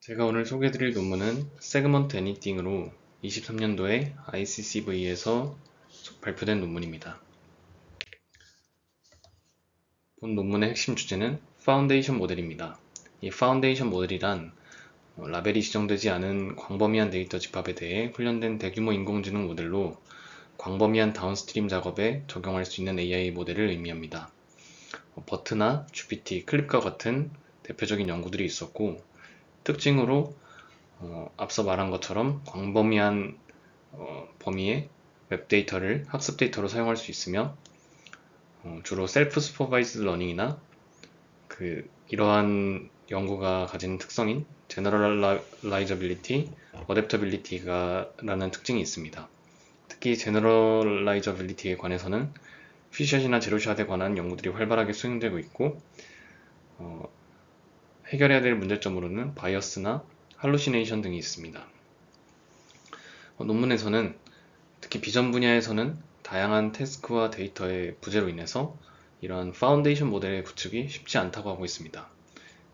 제가 오늘 소개해드릴 논문은 Segment Anything으로 23년도에 ICCV에서 발표된 논문입니다. 본 논문의 핵심 주제는 파운데이션 모델입니다. 이 파운데이션 모델이란 라벨이 지정되지 않은 광범위한 데이터 집합에 대해 훈련된 대규모 인공지능 모델로 광범위한 다운스트림 작업에 적용할 수 있는 AI 모델을 의미합니다. 버트나 GPT, 클립과 같은 대표적인 연구들이 있었고, 특징으로 앞서 말한 것처럼 광범위한 범위의 웹데이터를 학습 데이터로 사용할 수 있으며 주로 셀프 슈퍼바이즈드 러닝이나 이러한 연구가 가진 특성인 제너럴라이저빌리티, 어댑터빌리티라는 특징이 있습니다. 특히 제너럴라이저빌리티에 관해서는 퓨샷이나 제로샷에 관한 연구들이 활발하게 수행되고 있고, 해결해야 될 문제점으로는 바이어스나 할루시네이션 등이 있습니다. 논문에서는 특히 비전 분야에서는 다양한 태스크와 데이터의 부재로 인해서 이러한 파운데이션 모델의 구축이 쉽지 않다고 하고 있습니다.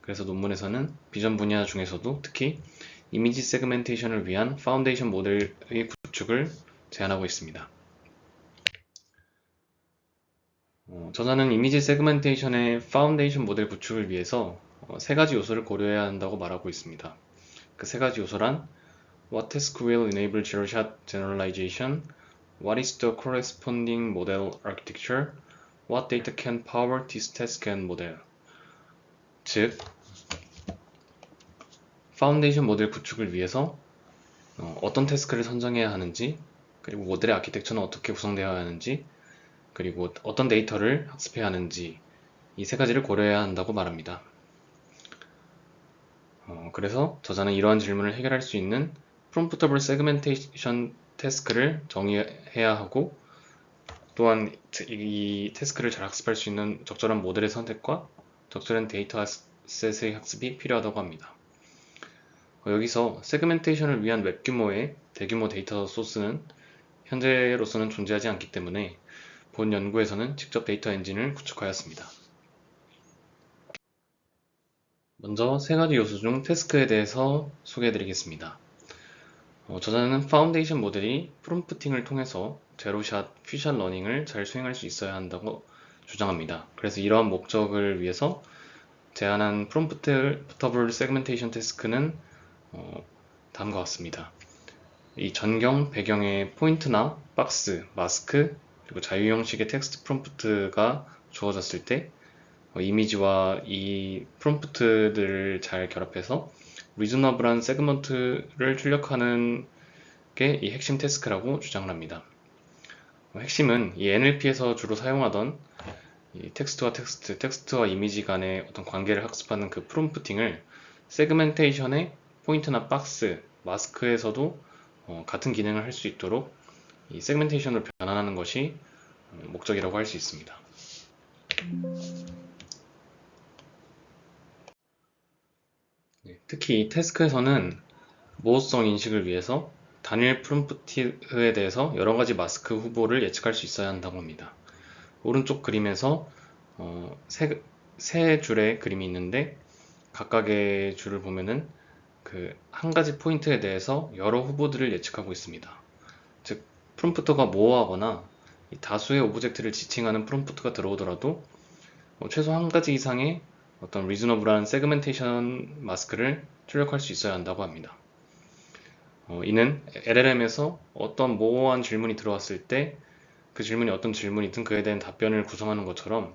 그래서 논문에서는 비전 분야 중에서도 특히 이미지 세그멘테이션을 위한 파운데이션 모델의 구축을 제안하고 있습니다. 저자는 이미지 세그멘테이션의 파운데이션 모델 구축을 위해서 세 가지 요소를 고려해야 한다고 말하고 있습니다. 그 세 가지 요소란 What task will enable zero-shot generalization? What is the corresponding model architecture? What data can power this task and model? 즉, 파운데이션 모델 구축을 위해서 어떤 태스크를 선정해야 하는지, 그리고 모델의 아키텍처는 어떻게 구성되어야 하는지, 그리고 어떤 데이터를 학습해야 하는지, 이 세 가지를 고려해야 한다고 말합니다. 그래서 저자는 이러한 질문을 해결할 수 있는 프롬프터블 세그멘테이션 태스크를 정의해야 하고, 또한 이 태스크를 잘 학습할 수 있는 적절한 모델의 선택과 적절한 데이터 아셋의 학습이 필요하다고 합니다. 여기서 세그멘테이션을 위한 웹 규모의 대규모 데이터 소스는 현재로서는 존재하지 않기 때문에 본 연구에서는 직접 데이터 엔진을 구축하였습니다. 먼저 세 가지 요소 중 태스크에 대해서 소개해드리겠습니다. 저자는 파운데이션 모델이 프롬프팅을 통해서 제로샷, 퓨샷 러닝을 잘 수행할 수 있어야 한다고 주장합니다. 그래서 이러한 목적을 위해서 제안한 프롬프터블 세그멘테이션 태스크는 다음과 같습니다. 이 전경, 배경의 포인트나 박스, 마스크, 그리고 자유 형식의 텍스트 프롬프트가 주어졌을 때 이미지와 이 프롬프트들을 잘 결합해서 리즈너블한 세그먼트를 출력하는 게 이 핵심 태스크라고 주장을 합니다. 핵심은 이 NLP에서 주로 사용하던 이 텍스트와 텍스트와 이미지 간의 어떤 관계를 학습하는 그 프롬프팅을 세그멘테이션의 포인트나 박스, 마스크에서도 같은 기능을 할 수 있도록 이 세그멘테이션을 변환하는 것이 목적이라고 할 수 있습니다. 특히 이 태스크에서는 모호성 인식을 위해서 단일 프롬프트에 대해서 여러 가지 마스크 후보를 예측할 수 있어야 한다고 합니다. 오른쪽 그림에서 세 줄의 그림이 있는데 각각의 줄을 보면은 한 가지 포인트에 대해서 여러 후보들을 예측하고 있습니다. 즉, 프롬프터가 모호하거나 다수의 오브젝트를 지칭하는 프롬프트가 들어오더라도 최소 한 가지 이상의 어떤 리즈너블한 세그멘테이션 마스크를 출력할 수 있어야 한다고 합니다. 이는 LLM에서 어떤 모호한 질문이 들어왔을 때 그 질문이 어떤 질문이든 그에 대한 답변을 구성하는 것처럼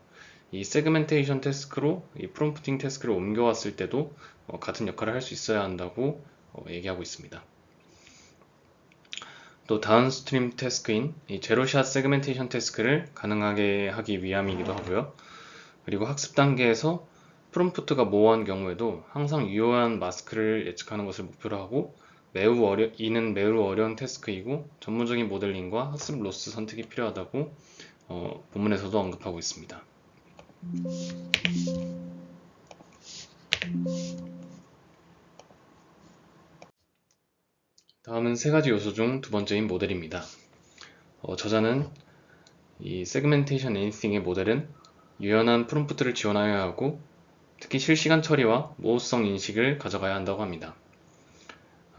이 세그멘테이션 태스크로 이 프롬프팅 태스크를 옮겨왔을 때도 같은 역할을 할 수 있어야 한다고 얘기하고 있습니다. 또 다운스트림 태스크인 이 제로샷 세그멘테이션 태스크를 가능하게 하기 위함이기도 하고요. 그리고 학습 단계에서 프롬프트가 모호한 경우에도 항상 유효한 마스크를 예측하는 것을 목표로 하고 이는 매우 어려운 태스크이고 전문적인 모델링과 학습 로스 선택이 필요하다고 본문에서도 언급하고 있습니다. 다음은 세 가지 요소 중 두 번째인 모델입니다. 저자는 이 세그멘테이션 애니띵의 모델은 유연한 프롬프트를 지원하여야 하고 특히 실시간 처리와 모호성 인식을 가져가야 한다고 합니다.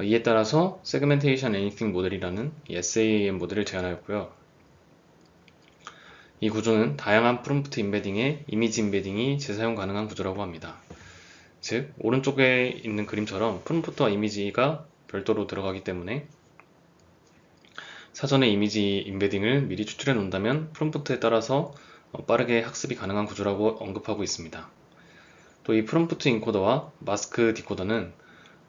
이에 따라서 Segmentation Anything 모델이라는 SAAM 모델을 제안하였고요. 이 구조는 다양한 프롬프트 임베딩에 이미지 임베딩이 재사용 가능한 구조라고 합니다. 즉, 오른쪽에 있는 그림처럼 프롬프트와 이미지가 별도로 들어가기 때문에 사전에 이미지 임베딩을 미리 추출해 놓는다면 프롬프트에 따라서 빠르게 학습이 가능한 구조라고 언급하고 있습니다. 또 이 프롬프트 인코더와 마스크 디코더는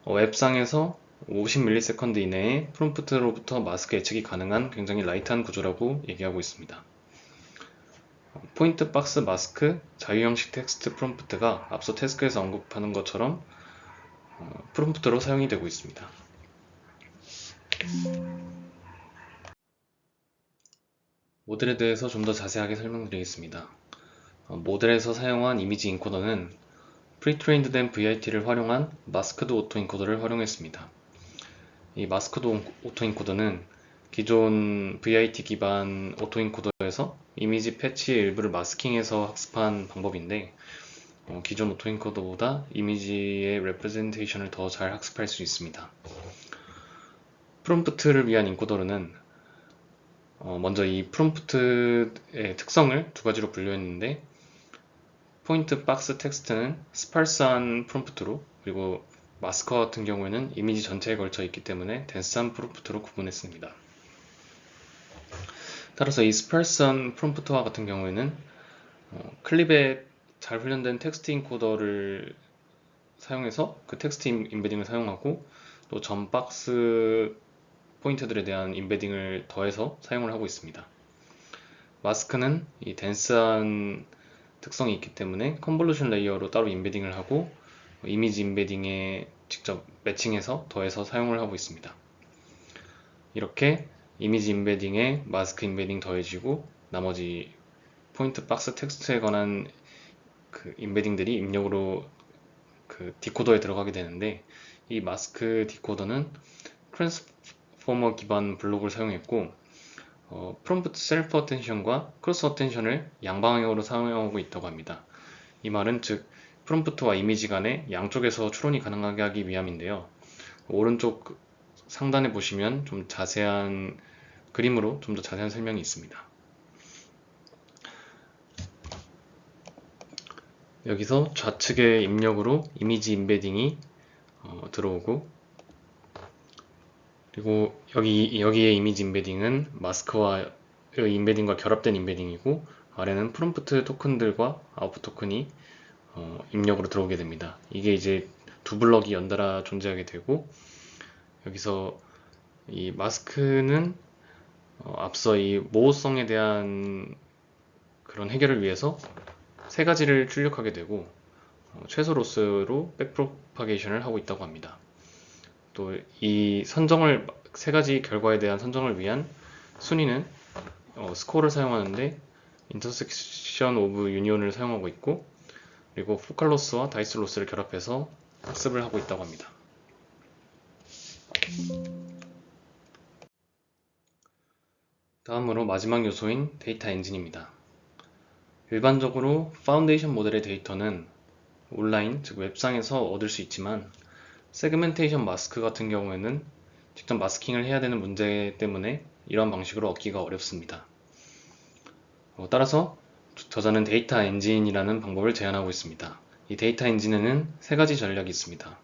웹상에서 50ms 이내에 프롬프트로부터 마스크 예측이 가능한 굉장히 라이트한 구조라고 얘기하고 있습니다. 포인트 박스 마스크 자유 형식 텍스트 프롬프트가 앞서 태스크에서 언급하는 것처럼 프롬프트로 사용이 되고 있습니다. 모델에 대해서 좀 더 자세하게 설명드리겠습니다. 모델에서 사용한 이미지 인코더는 프리트레인드 된 VIT를 활용한 마스크드 오토 인코더를 활용했습니다. 이 마스크드 오토 인코더는 기존 VIT 기반 오토 인코더에서 이미지 패치의 일부를 마스킹해서 학습한 방법인데 기존 오토 인코더보다 이미지의 레프레젠테이션을 더 잘 학습할 수 있습니다. 프롬프트를 위한 인코더는 먼저 이 프롬프트의 특성을 두 가지로 분류했는데 포인트 박스 텍스트는 스파르스한 프롬프트로, 그리고 마스커 같은 경우에는 이미지 전체에 걸쳐 있기 때문에 덴스한 프롬프트로 구분했습니다. 따라서 이 스파르스한 프롬프트와 같은 경우에는 클립에 잘 훈련된 텍스트 인코더를 사용해서 그 텍스트 임베딩을 사용하고 또 전 박스 포인트들에 대한 임베딩을 더해서 사용을 하고 있습니다. 마스크는 이 덴스한 특성이 있기 때문에 컨볼루션 레이어로 따로 임베딩을 하고 이미지 임베딩에 직접 매칭해서 더해서 사용을 하고 있습니다. 이렇게 이미지 임베딩에 마스크 임베딩 더해지고 나머지 포인트 박스 텍스트에 관한 그 임베딩들이 입력으로 그 디코더에 들어가게 되는데 이 마스크 디코더는 트랜스포머 기반 블록을 사용했고 프롬프트 셀프 어텐션과 크로스 어텐션을 양방향으로 사용하고 있다고 합니다. 이 말은 즉 프롬프트와 이미지 간에 양쪽에서 추론이 가능하게 하기 위함인데요. 오른쪽 상단에 보시면 좀 자세한 그림으로 좀 더 자세한 설명이 있습니다. 여기서 좌측의 입력으로 이미지 임베딩이 들어오고, 그리고 여기의 이미지 임베딩은 마스크와 임베딩과 결합된 임베딩이고, 아래는 프롬프트 토큰들과 아웃풋 토큰이 입력으로 들어오게 됩니다. 이게 이제 두 블럭이 연달아 존재하게 되고, 여기서 이 마스크는 앞서 이 모호성에 대한 그런 해결을 위해서 세 가지를 출력하게 되고 최소 로스로 백프로파게이션을 하고 있다고 합니다. 또 이 선정을 세 가지 결과에 대한 선정을 위한 순위는 스코어를 사용하는데 인터섹션 오브 유니온을 사용하고 있고, 그리고 포칼 로스와 다이스 로스를 결합해서 학습을 하고 있다고 합니다. 다음으로 마지막 요소인 데이터 엔진입니다. 일반적으로 파운데이션 모델의 데이터는 온라인, 즉 웹상에서 얻을 수 있지만 세그멘테이션 마스크 같은 경우에는 직접 마스킹을 해야 되는 문제 때문에 이러한 방식으로 얻기가 어렵습니다. 따라서 저자는 데이터 엔진이라는 방법을 제안하고 있습니다. 이 데이터 엔진에는 세 가지 전략이 있습니다.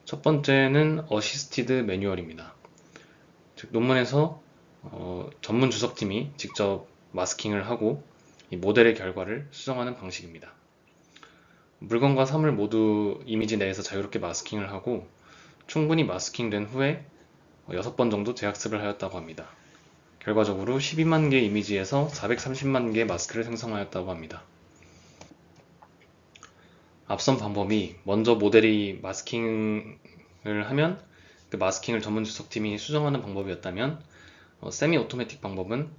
첫 번째는 어시스티드 매뉴얼입니다. 즉 논문에서 전문 주석팀이 직접 마스킹을 하고 이 모델의 결과를 수정하는 방식입니다. 물건과 사물 모두 이미지 내에서 자유롭게 마스킹을 하고 충분히 마스킹된 후에 6번 정도 재학습을 하였다고 합니다. 결과적으로 12만 개 이미지에서 430만 개 마스크를 생성하였다고 합니다. 앞선 방법이 먼저 모델이 마스킹을 하면 그 마스킹을 전문 주석팀이 수정하는 방법이었다면 세미 오토매틱 방법은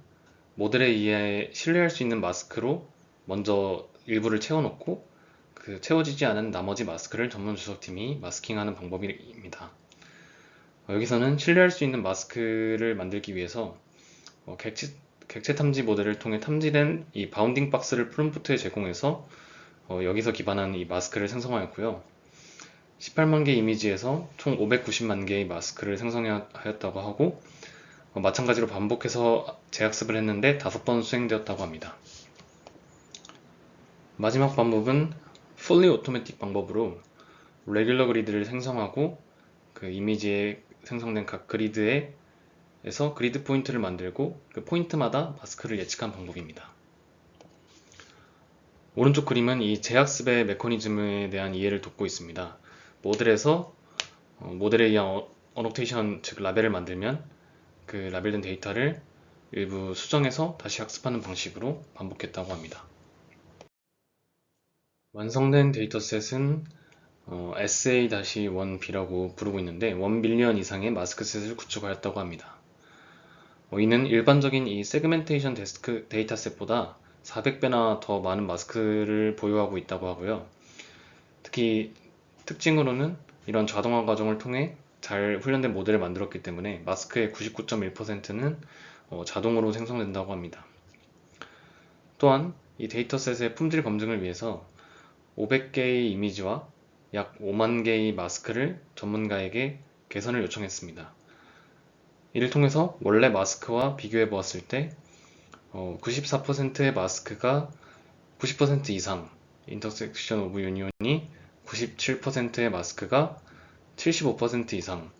모델에 의해 신뢰할 수 있는 마스크로 먼저 일부를 채워놓고 그 채워지지 않은 나머지 마스크를 전문 주석팀이 마스킹하는 방법입니다. 여기서는 신뢰할 수 있는 마스크를 만들기 위해서 객체 탐지 모델을 통해 탐지된 이 바운딩 박스를 프롬프트에 제공해서 여기서 기반한 이 마스크를 생성하였고요. 18만 개 이미지에서 총 590만 개의 마스크를 생성하였다고 하고, 마찬가지로 반복해서 재학습을 했는데 5번 수행되었다고 합니다. 마지막 방법은 fully automatic 방법으로 레귤러 그리드를 생성하고 그 이미지에 생성된 각 그리드에서 그리드 포인트를 만들고 그 포인트마다 마스크를 예측한 방법입니다. 오른쪽 그림은 이 재학습의 메커니즘에 대한 이해를 돕고 있습니다. 모델에서 모델에 의한 어노테이션, 즉 라벨을 만들면 그 라벨된 데이터를 일부 수정해서 다시 학습하는 방식으로 반복했다고 합니다. 완성된 데이터셋은 SA-1B라고 부르고 있는데 1밀리언 이상의 마스크셋을 구축하였다고 합니다. 이는 일반적인 이 세그멘테이션 데이터셋보다 400배나 더 많은 마스크를 보유하고 있다고 하고요. 특히 특징으로는 이런 자동화 과정을 통해 잘 훈련된 모델을 만들었기 때문에 마스크의 99.1%는 자동으로 생성된다고 합니다. 또한 이 데이터셋의 품질 검증을 위해서 500개의 이미지와 약 5만 개의 마스크를 전문가에게 개선을 요청했습니다. 이를 통해서 원래 마스크와 비교해 보았을 때 94%의 마스크가 90% 이상, 인터섹션 오브 유니온이 97%의 마스크가 75% 이상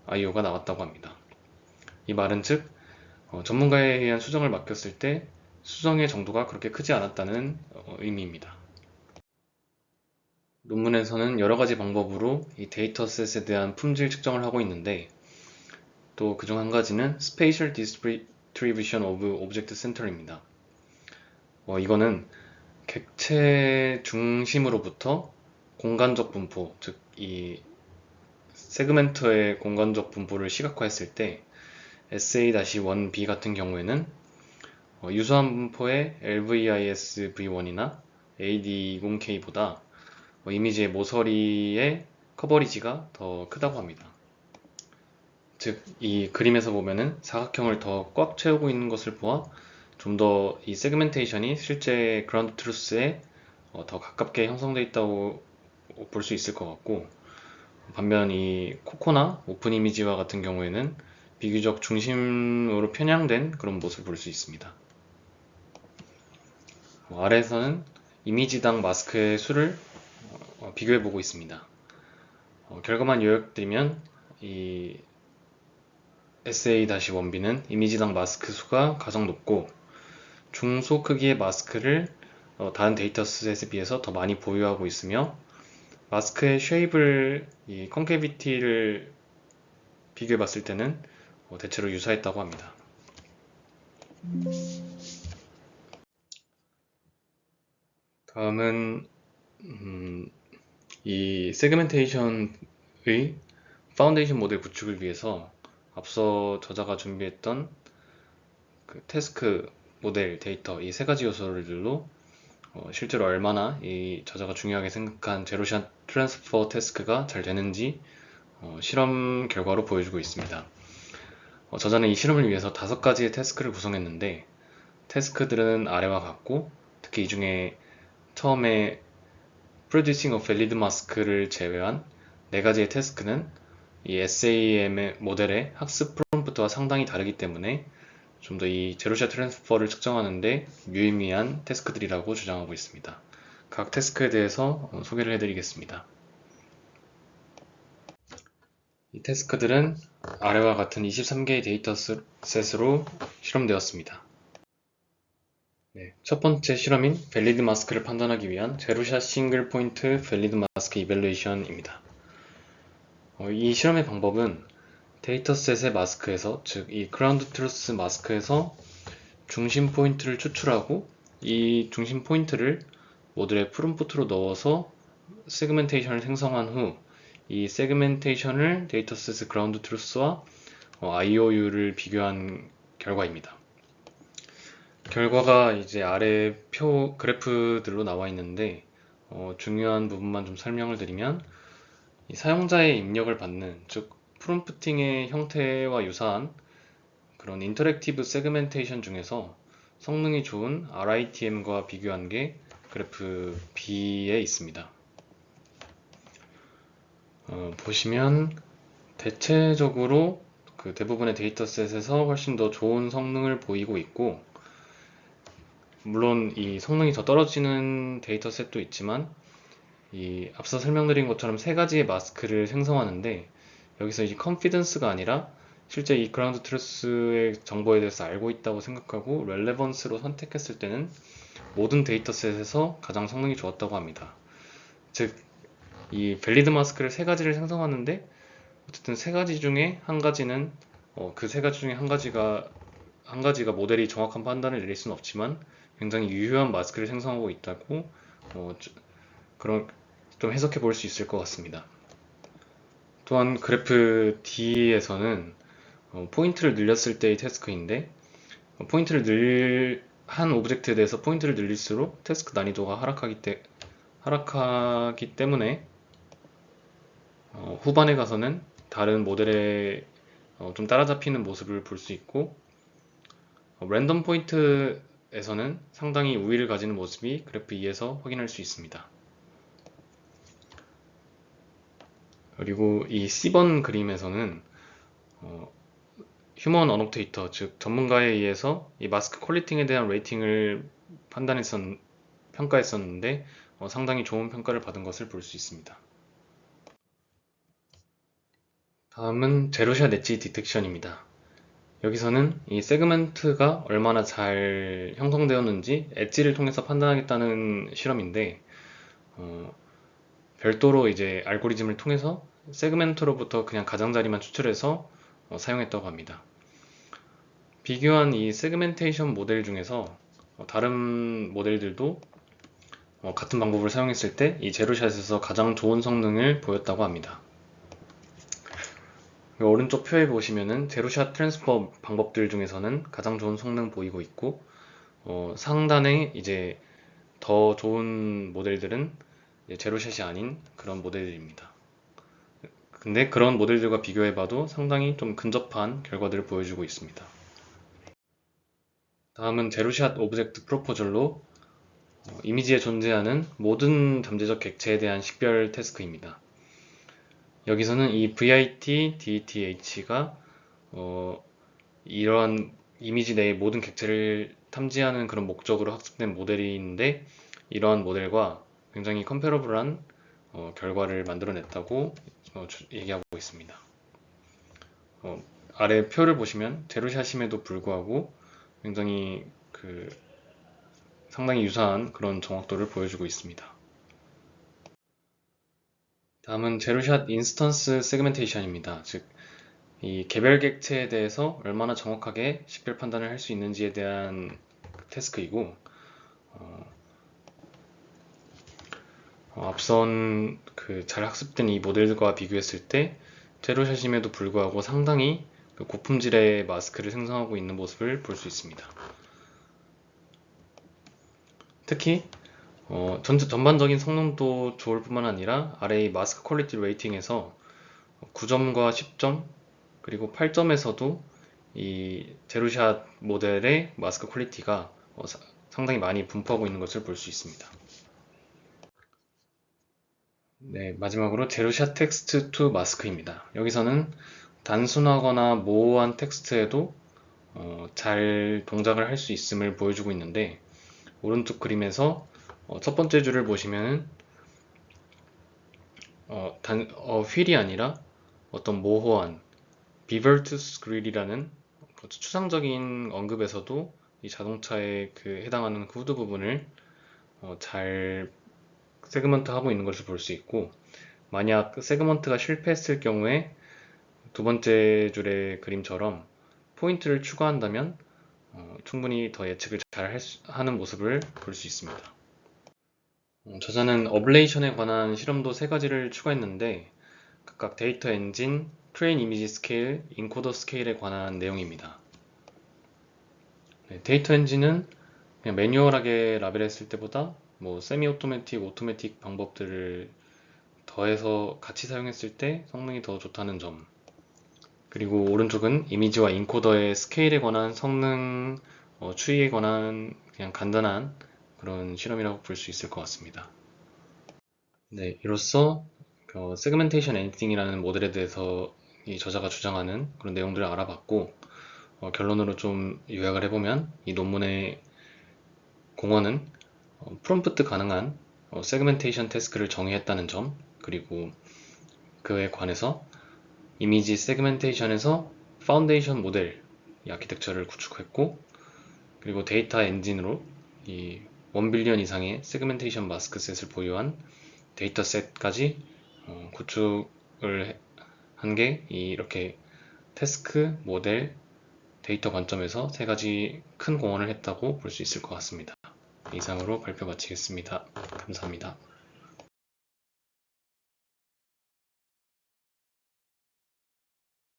IO가 나왔다고 합니다. 이 말은 즉 전문가에 의한 수정을 맡겼을 때 수정의 정도가 그렇게 크지 않았다는 의미입니다. 논문에서는 여러 가지 방법으로 이 데이터셋에 대한 품질 측정을 하고 있는데 또 그중 한 가지는 Spatial Distribution of Object Center입니다. 이거는 객체 중심으로부터 공간적 분포, 즉 이 세그멘트의 공간적 분포를 시각화했을 때 SA-1B 같은 경우에는 유사한 분포의 LVIS V1이나 AD20K보다 이미지의 모서리의 커버리지가 더 크다고 합니다. 즉, 이 그림에서 보면은 사각형을 더 꽉 채우고 있는 것을 보아 좀 더 이 세그멘테이션이 실제 그라운드 트루스에 더 가깝게 형성되어 있다고 볼 수 있을 것 같고, 반면 이 코코나 오픈 이미지와 같은 경우에는 비교적 중심으로 편향된 그런 모습을 볼 수 있습니다. 아래에서는 이미지당 마스크의 수를 비교해 보고 있습니다. 결과만 요약드리면 이 SA-1B는 이미지당 마스크 수가 가장 높고 중소 크기의 마스크를 다른 데이터셋에 비해서 더 많이 보유하고 있으며 마스크의 쉐입을 이 컨케이비티를 비교해 봤을 때는 대체로 유사했다고 합니다. 다음은 이 세그멘테이션의 파운데이션 모델 구축을 위해서 앞서 저자가 준비했던 그 태스크, 모델, 데이터 이 세 가지 요소들로 실제로 얼마나 이 저자가 중요하게 생각한 제로샷 트랜스퍼 태스크가 잘 되는지 실험 결과로 보여주고 있습니다. 저자는 이 실험을 위해서 5가지의 태스크를 구성했는데 태스크들은 아래와 같고 특히 이 중에 처음에 Producing a Valid Mask를 제외한 4가지의 태스크는 이 SAM 모델의 학습 프롬프트와 상당히 다르기 때문에 좀 더 이 제로샷 트랜스퍼를 측정하는데 유의미한 태스크들이라고 주장하고 있습니다. 각 태스크에 대해서 소개를 해드리겠습니다. 이 태스크들은 아래와 같은 23개의 데이터셋으로 실험되었습니다. 첫 번째 실험인 밸리드 마스크를 판단하기 위한 제로샷 싱글 포인트 밸리드 마스크 이밸루에이션입니다. 이 실험의 방법은 데이터셋의 마스크에서, 즉 이 그라운드 트루스 마스크에서 중심 포인트를 추출하고 이 중심 포인트를 모듈의 프롬프트로 넣어서 세그멘테이션을 생성한 후 이 세그멘테이션을 데이터셋의 그라운드 트루스와 IOU를 비교한 결과입니다. 결과가 이제 아래 그래프들로 나와 있는데 중요한 부분만 좀 설명을 드리면 이 사용자의 입력을 받는, 즉 프롬프팅의 형태와 유사한 그런 인터랙티브 세그멘테이션 중에서 성능이 좋은 RITM과 비교한 게 그래프 B에 있습니다. 보시면 대체적으로 그 대부분의 데이터셋에서 훨씬 더 좋은 성능을 보이고 있고, 물론 이 성능이 더 떨어지는 데이터셋도 있지만, 이 앞서 설명드린 것처럼 세 가지의 마스크를 생성하는데, 여기서 이 컨피던스가 아니라 실제 이 그라운드 트루스의 정보에 대해서 알고 있다고 생각하고 렐레번스로 선택했을 때는 모든 데이터셋에서 가장 성능이 좋았다고 합니다. 즉, 이 밸리드 마스크를 세 가지를 생성하는데 어쨌든 세 가지 중에 한 가지는 그 세 가지 중에 한 가지가 모델이 정확한 판단을 내릴 수는 없지만 굉장히 유효한 마스크를 생성하고 있다고 그런 좀 해석해 볼 수 있을 것 같습니다. 또한 그래프 D에서는 포인트를 늘렸을 때의 태스크인데 한 오브젝트에 대해서 포인트를 늘릴수록 태스크 난이도가 하락하기 때문에 후반에 가서는 다른 모델에 좀 따라잡히는 모습을 볼 수 있고, 랜덤 포인트에서는 상당히 우위를 가지는 모습이 그래프 2에서 확인할 수 있습니다. 그리고 이 C번 그림에서는 휴먼 어놉테이터, 즉 전문가에 의해서 이 마스크 퀄리팅에 대한 레이팅을 평가했었는데 상당히 좋은 평가를 받은 것을 볼 수 있습니다. 다음은 제로샷 엣지 디텍션입니다. 여기서는 이 세그먼트가 얼마나 잘 형성되었는지 엣지를 통해서 판단하겠다는 실험인데, 별도로 이제 알고리즘을 통해서 세그멘트로부터 그냥 가장자리만 추출해서 사용했다고 합니다. 비교한 이 세그멘테이션 모델 중에서 다른 모델들도 같은 방법을 사용했을 때 이 제로샷에서 가장 좋은 성능을 보였다고 합니다. 오른쪽 표에 보시면은 제로샷 트랜스퍼 방법들 중에서는 가장 좋은 성능 보이고 있고, 상단에 이제 더 좋은 모델들은 제로샷이 아닌 그런 모델들입니다. 근데 그런 모델들과 비교해봐도 상당히 좀 근접한 결과들을 보여주고 있습니다. 다음은 제로샷 오브젝트 프로포절로 이미지에 존재하는 모든 잠재적 객체에 대한 식별 태스크입니다. 여기서는 이 VIT, DETH가 이러한 이미지 내의 모든 객체를 탐지하는 그런 목적으로 학습된 모델인데, 이러한 모델과 굉장히 컴패러블한 결과를 만들어냈다고 얘기하고 있습니다. 아래 표를 보시면 제로샷임에도 불구하고 굉장히 상당히 유사한 그런 정확도를 보여주고 있습니다. 다음은 제로샷 인스턴스 세그멘테이션입니다. 즉, 이 개별 객체에 대해서 얼마나 정확하게 식별 판단을 할 수 있는지에 대한 태스크이고, 앞선 잘 학습된 이 모델과 비교했을 때 제로샷임에도 불구하고 상당히 고품질의 마스크를 생성하고 있는 모습을 볼 수 있습니다. 특히 전반적인 성능도 좋을 뿐만 아니라 아래 이 마스크 퀄리티 레이팅에서 9점과 10점 그리고 8점에서도 이 제로샷 모델의 마스크 퀄리티가 상당히 많이 분포하고 있는 것을 볼 수 있습니다. 네, 마지막으로 제로샷 텍스트 투 마스크입니다. 여기서는 단순하거나 모호한 텍스트에도 잘 동작을 할 수 있음을 보여주고 있는데, 오른쪽 그림에서 첫 번째 줄을 보시면 휠이 아니라 어떤 모호한 비버투스 그릴이라는 추상적인 언급에서도 이 자동차에 해당하는 후드 부분을 잘 세그먼트 하고 있는 것을 볼 수 있고, 만약 세그먼트가 실패했을 경우에 두 번째 줄의 그림처럼 포인트를 추가한다면 충분히 더 예측을 잘 하는 모습을 볼 수 있습니다. 저자는 어블레이션에 관한 실험도 세 가지를 추가했는데 각각 데이터 엔진, 트레인 이미지 스케일, 인코더 스케일에 관한 내용입니다. 데이터 엔진은 그냥 매뉴얼하게 라벨했을 때보다 세미 오토매틱, 오토매틱 방법들을 더해서 같이 사용했을 때 성능이 더 좋다는 점, 그리고 오른쪽은 이미지와 인코더의 스케일에 관한 성능 추이에 관한 그냥 간단한 그런 실험이라고 볼 수 있을 것 같습니다. 네, 이로써 세그멘테이션 애니띵이라는 모델에 대해서 이 저자가 주장하는 그런 내용들을 알아봤고, 결론으로 좀 요약을 해보면 이 논문의 공헌은 프롬프트 가능한 세그멘테이션 태스크를 정의했다는 점, 그리고 그에 관해서 이미지 세그멘테이션에서 파운데이션 모델 이 아키텍처를 구축했고, 그리고 데이터 엔진으로 이 1빌리언 이상의 세그멘테이션 마스크셋을 보유한 데이터셋까지 구축을 한 게 이렇게 태스크, 모델, 데이터 관점에서 세 가지 큰 공헌을 했다고 볼 수 있을 것 같습니다. 이상으로 발표 마치겠습니다. 감사합니다.